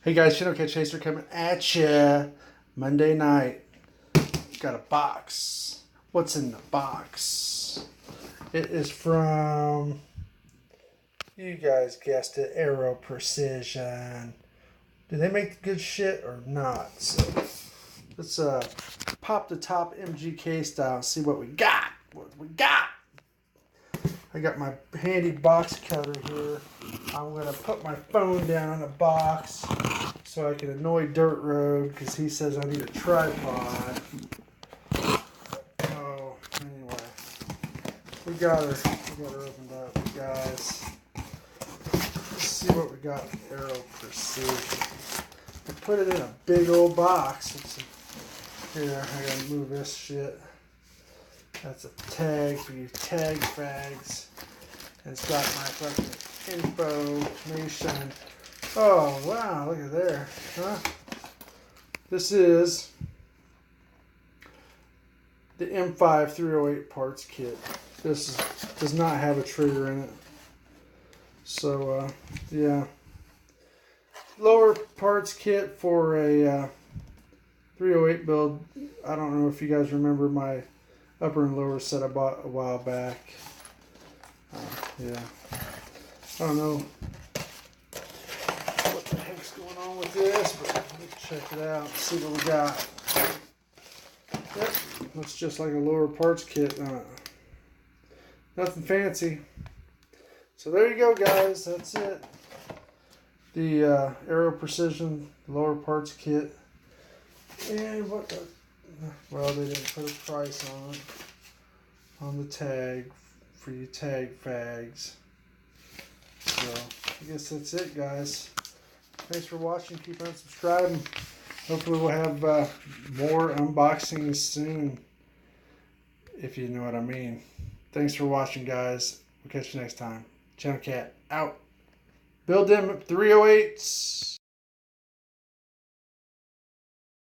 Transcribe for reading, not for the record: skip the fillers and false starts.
Hey guys, Channel Cat Chaser coming at ya. Monday night. Got a box. What's in the box? It is from, you guys guessed it, Aero Precision. Do they make good shit or not? So let's pop the top MGK style and see what we got. I got my handy box cutter here. I'm going to put my phone down on the box so I can annoy Dirt Road because he says I need a tripod. Oh, anyway. We got her opened up, guys. Let's see what we got with Aero Precision. I put it in a big old box. Here, I gotta move this shit. That's a tag for you tag fags. And it's got my fucking information. Oh, wow, look at there. Huh? This is the M5 308 parts kit. This does not have a trigger in it. So, yeah. Lower parts kit for a 308 build. I don't know if you guys remember my upper and lower set I bought a while back. Yeah. I don't know what the heck's going on with this, but let's check it out and see what we got. Yep, looks just like a lower parts kit. Nothing fancy. So there you go, guys. That's it. The Aero Precision lower parts kit. And what the... Well, they didn't put a price on it. On the tag. For you tag fags. So, I guess that's it, guys. Thanks for watching. Keep on subscribing. Hopefully we'll have more unboxings soon. If you know what I mean. Thanks for watching, guys. We'll catch you next time. Channel Cat out. Build them 308s.